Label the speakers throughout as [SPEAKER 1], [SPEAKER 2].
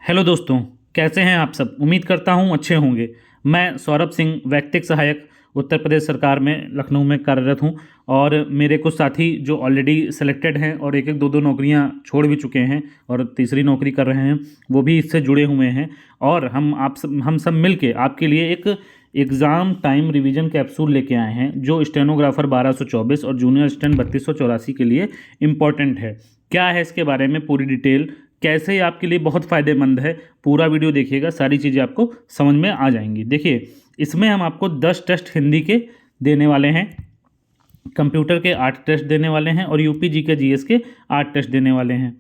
[SPEAKER 1] Hello दोस्तों, कैसे हैं आप सब। उम्मीद करता हूं अच्छे होंगे। मैं सौरभ सिंह, वैक्तिक सहायक, उत्तर प्रदेश सरकार में लखनऊ में कार्यरत हूं। और मेरे कुछ साथी जो ऑलरेडी सेलेक्टेड हैं और एक एक दो दो नौकरियां छोड़ भी चुके हैं और तीसरी नौकरी कर रहे हैं, वो भी इससे जुड़े हुए हैं। और हम सब मिल के आपके लिए एक एग्ज़ाम टाइम रिवीजन कैप्सूल लेके आए हैं जो स्टेनोग्राफर 1224 और जूनियर असिस्टेंट 3284 के लिए इम्पॉर्टेंट है। क्या है इसके बारे में पूरी डिटेल, कैसे ये आपके लिए बहुत फ़ायदेमंद है, पूरा वीडियो देखिएगा, सारी चीज़ें आपको समझ में आ जाएंगी। देखिए, इसमें हम आपको 10 टेस्ट हिंदी के देने वाले हैं, कंप्यूटर के 8 टेस्ट देने वाले हैं और यूपी जी के जीएस के 8 टेस्ट देने वाले हैं।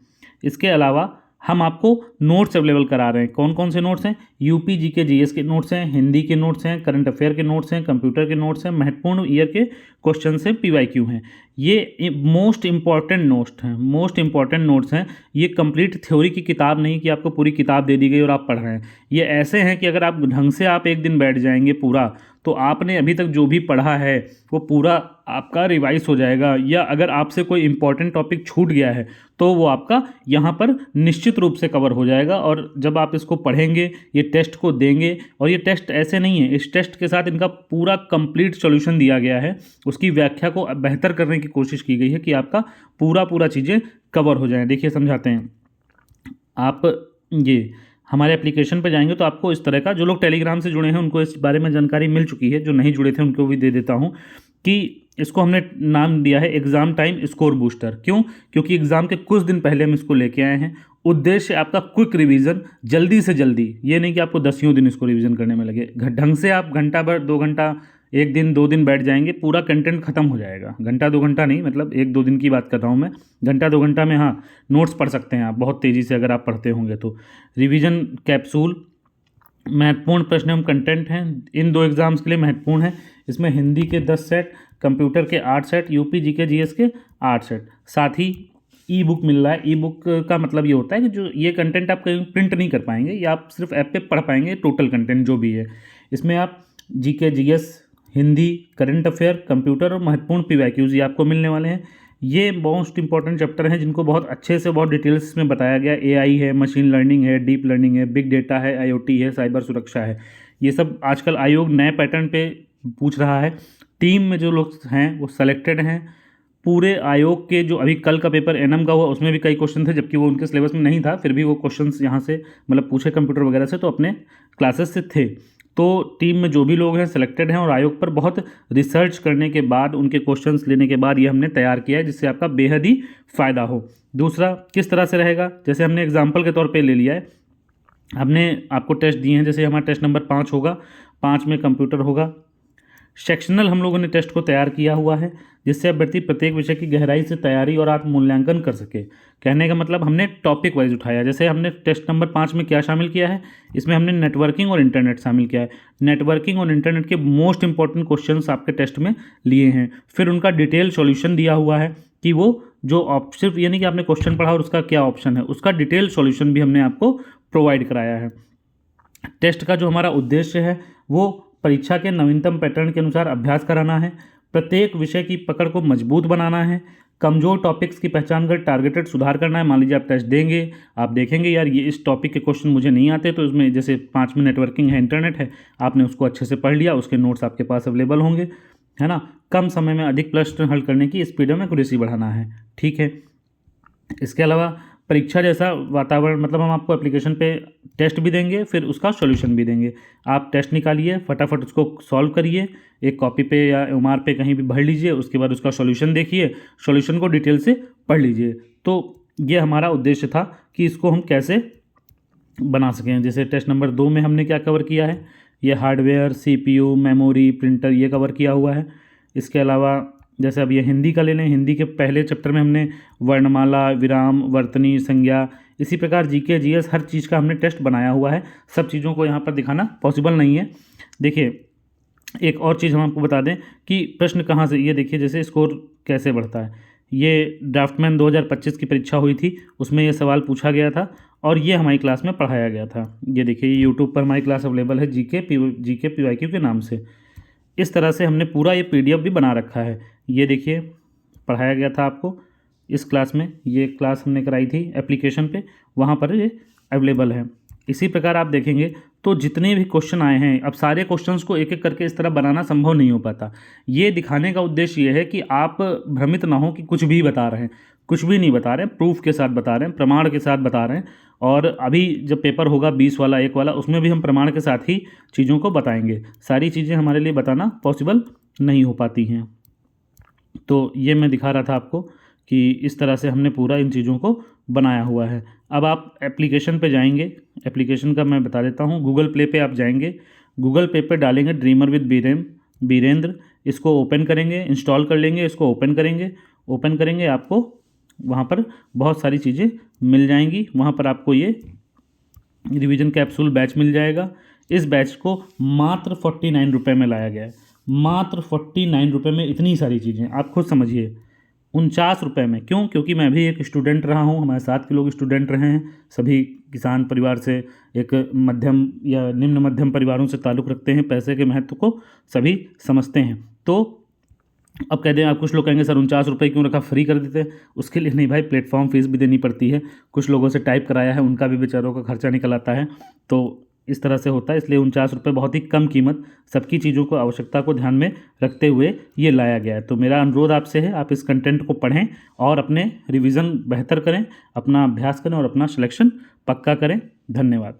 [SPEAKER 1] इसके अलावा हम आपको नोट्स अवेलेबल करा रहे हैं। कौन कौन से नोट्स हैं? यूपी जी के जीएस के नोट्स हैं, हिंदी के नोट्स हैं, करंट अफेयर के नोट्स हैं, कंप्यूटर के नोट्स हैं, महत्वपूर्ण ईयर के क्वेश्चन से पीवाईक्यू हैं। ये मोस्ट इंपॉर्टेंट नोट्स हैं, मोस्ट इंपॉर्टेंट नोट्स हैं। ये कंप्लीट थ्योरी की किताब नहीं कि आपको पूरी किताब दे दी गई और आप पढ़ रहे हैं। ये ऐसे हैं कि अगर आप ढंग से आप एक दिन बैठ जाएंगे पूरा, तो आपने अभी तक जो भी पढ़ा है वो पूरा आपका रिवाइज हो जाएगा। या अगर आपसे कोई इंपॉर्टेंट टॉपिक छूट गया है तो वो आपका यहाँ पर निश्चित रूप से कवर हो जाएगा। और जब आप इसको पढ़ेंगे, ये टेस्ट को देंगे, और ये टेस्ट ऐसे नहीं है, इस टेस्ट के साथ इनका पूरा कंप्लीट सॉल्यूशन दिया गया है। उसकी व्याख्या को बेहतर करने की कोशिश की गई है कि आपका पूरा चीज़ें कवर हो जाएं। देखिए, समझाते हैं। आप ये हमारे एप्लीकेशन पर जाएंगे तो आपको इस तरह का, जो लोग टेलीग्राम से जुड़े हैं उनको इस बारे में जानकारी मिल चुकी है, जो नहीं जुड़े थे उनको भी दे देता हूँ कि इसको हमने नाम दिया है एग्ज़ाम टाइम स्कोर बूस्टर। क्यों? क्योंकि एग्ज़ाम के कुछ दिन पहले हम इसको लेके आए हैं। उद्देश्य आपका क्विक रिवीजन, जल्दी से जल्दी। ये नहीं कि आपको 10 दिन इसको रिवीजन करने में लगे। ढंग से आप घंटा भर, 2 घंटा, एक दिन 2 दिन बैठ जाएंगे, पूरा कंटेंट खत्म हो जाएगा। घंटा 2 घंटा नहीं, मतलब 1-2 दिन की बात कर रहा हूँ मैं। घंटा 2 घंटा में हाँ, नोट्स पढ़ सकते हैं आप बहुत तेज़ी से अगर आप पढ़ते होंगे तो। रिवीजन कैप्सूल, महत्वपूर्ण प्रश्न एवं कंटेंट हैं, इन 2 एग्ज़ाम्स के लिए महत्वपूर्ण है। इसमें हिंदी के 10 सेट, कंप्यूटर के 8 सेट, यूपी जी के जीएस के 8 सेट। साथ ही ई बुक मिल रहा है। ई बुक का मतलब ये होता है कि जो ये कंटेंट आप कहीं प्रिंट नहीं कर पाएंगे, या आप सिर्फ ऐप पे पढ़ पाएंगे टोटल कंटेंट जो भी है। इसमें आप जी के GS, Hindi, current affair, computer और महत्वपूर्ण पीवाईक्यूज ये आपको मिलने वाले हैं। ये मोस्ट इंपॉर्टेंट चैप्टर हैं जिनको बहुत अच्छे से, बहुत डिटेल्स में बताया गया। एआई है, मशीन लर्निंग है, डीप लर्निंग है, बिग डेटा है, आईओटी है, साइबर सुरक्षा है। ये सब आजकल आयोग नए पैटर्न पे पूछ रहा है। टीम में जो लोग हैं वो सेलेक्टेड हैं। पूरे आयोग के, जो अभी कल का पेपर एनएम का हुआ उसमें भी कई क्वेश्चन थे, जबकि वो उनके सिलेबस में नहीं था, फिर भी वो क्वेश्चंस यहाँ से मतलब पूछे कंप्यूटर वगैरह से, तो अपने क्लासेस से थे। तो टीम में जो भी लोग हैं सेलेक्टेड हैं और आयोग पर बहुत रिसर्च करने के बाद, उनके क्वेश्चंस लेने के बाद ये हमने तैयार किया है, जिससे आपका बेहद ही फ़ायदा हो। दूसरा, किस तरह से रहेगा, जैसे हमने एग्जाम्पल के तौर पे ले लिया है। हमने आपको टेस्ट दिए हैं, जैसे हमारा टेस्ट नंबर 5 होगा, 5 में कंप्यूटर होगा। सेक्शनल हम लोगों ने टेस्ट को तैयार किया हुआ है, जिससे अभ्यर्थी प्रत्येक विषय की गहराई से तैयारी और आत्म मूल्यांकन कर सके। कहने का मतलब हमने टॉपिक वाइज उठाया। जैसे हमने टेस्ट नंबर 5 में क्या शामिल किया है, इसमें हमने नेटवर्किंग और इंटरनेट शामिल किया है। नेटवर्किंग और इंटरनेट के मोस्ट इंपॉर्टेंट क्वेश्चंस आपके टेस्ट में लिए हैं। फिर उनका डिटेल सॉल्यूशन दिया हुआ है कि वो जो सिर्फ ये नहीं कि आपने क्वेश्चन पढ़ा और उसका क्या ऑप्शन है, उसका डिटेल सॉल्यूशन भी हमने आपको प्रोवाइड कराया है। टेस्ट का जो हमारा उद्देश्य है वो परीक्षा के नवीनतम पैटर्न के अनुसार अभ्यास कराना है, प्रत्येक विषय की पकड़ को मजबूत बनाना है, कमजोर टॉपिक्स की पहचान कर टारगेटेड सुधार करना है। मान लीजिए आप टेस्ट देंगे, आप देखेंगे यार ये इस टॉपिक के क्वेश्चन मुझे नहीं आते, तो इसमें जैसे 5 में नेटवर्किंग है, इंटरनेट है, आपने उसको अच्छे से पढ़ लिया, उसके नोट्स आपके पास अवेलेबल होंगे, है ना। कम समय में अधिक प्रश्न हल करने की स्पीड में एक्यूरेसी बढ़ाना है, ठीक है। इसके अलावा परीक्षा जैसा वातावरण, मतलब हम आपको एप्लीकेशन पे टेस्ट भी देंगे, फिर उसका सॉल्यूशन भी देंगे। आप टेस्ट निकालिए, फटाफट उसको सॉल्व करिए, एक कॉपी पे या एमआर पे कहीं भी भर लीजिए, उसके बाद उसका सॉल्यूशन देखिए, सॉल्यूशन को डिटेल से पढ़ लीजिए। तो ये हमारा उद्देश्य था कि इसको हम कैसे बना सकें। जैसे टेस्ट नंबर 2 में हमने क्या कवर किया है, ये हार्डवेयर, सीपीयू, मेमोरी, प्रिंटर, ये कवर किया हुआ है। इसके अलावा जैसे अब ये हिंदी का ले लें, हिंदी के पहले चैप्टर में हमने वर्णमाला, विराम, वर्तनी, संज्ञा, इसी प्रकार जीके, जीएस, हर चीज़ का हमने टेस्ट बनाया हुआ है। सब चीज़ों को यहाँ पर दिखाना पॉसिबल नहीं है। देखिए, एक और चीज़ हम आपको बता दें कि प्रश्न कहाँ से, ये देखिए जैसे स्कोर कैसे बढ़ता है। ये ड्राफ्टमैन 2025 की परीक्षा हुई थी, उसमें ये सवाल पूछा गया था और ये हमारी क्लास में पढ़ाया गया था। ये देखिए, ये यूट्यूब पर हमारी क्लास अवेलेबल है, जीके पीवाईक्यू के नाम से। इस तरह से हमने पूरा ये पीडीएफ भी बना रखा है। ये देखिए, पढ़ाया गया था आपको इस क्लास में, ये क्लास हमने कराई थी एप्लीकेशन पे, वहाँ पर ये अवेलेबल है। इसी प्रकार आप देखेंगे तो जितने भी क्वेश्चन आए हैं, अब सारे क्वेश्चंस को एक एक करके इस तरह बनाना संभव नहीं हो पाता। ये दिखाने का उद्देश्य ये है कि आप भ्रमित ना हो कि कुछ भी बता रहे हैं, कुछ भी नहीं बता रहे हैं, प्रूफ के साथ बता रहे हैं, प्रमाण के साथ बता रहे हैं। और अभी जब पेपर होगा 20 वाला 1 वाला, उसमें भी हम प्रमाण के साथ ही चीज़ों को बताएंगे। सारी चीज़ें हमारे लिए बताना पॉसिबल नहीं हो पाती हैं। तो ये मैं दिखा रहा था आपको कि इस तरह से हमने पूरा इन चीज़ों को बनाया हुआ है। अब आप एप्लीकेशन पे जाएंगे, एप्लीकेशन का मैं बता देता हूँ। गूगल प्ले पे आप जाएंगे, गूगल प्ले पे डालेंगे ड्रीमर विद बीरेंद्र, इसको ओपन करेंगे, इंस्टॉल कर लेंगे, इसको ओपन करेंगे। ओपन करेंगे, आपको वहाँ पर बहुत सारी चीज़ें मिल जाएंगी। वहाँ पर आपको ये रिवीजन कैप्सूल बैच मिल जाएगा। इस बैच को मात्र 49 रुपये में लाया गया है, मात्र 49 रुपये में इतनी सारी चीज़ें, आप खुद समझिए। 49 रुपये में, क्यों? क्योंकि मैं भी एक स्टूडेंट रहा हूँ, हमारे साथ के लोग स्टूडेंट रहे हैं, सभी किसान परिवार से, एक मध्यम या निम्न मध्यम परिवारों से ताल्लुक़ रखते हैं, पैसे के महत्व को सभी समझते हैं। तो अब कह दें, आप कुछ लोग कहेंगे सर 49 रुपये क्यों रखा, फ्री कर देते। उसके लिए नहीं भाई, प्लेटफॉर्म फीस भी देनी पड़ती है, कुछ लोगों से टाइप कराया है, उनका भी बेचारों का खर्चा निकल आता है। तो इस तरह से होता है, इसलिए 49 रुपये बहुत ही कम कीमत, सबकी चीज़ों को, आवश्यकता को ध्यान में रखते हुए ये लाया गया है। तो मेरा अनुरोध आपसे है, आप इस कंटेंट को पढ़ें और अपने रिवीजन बेहतर करें, अपना अभ्यास करें और अपना सिलेक्शन पक्का करें। धन्यवाद।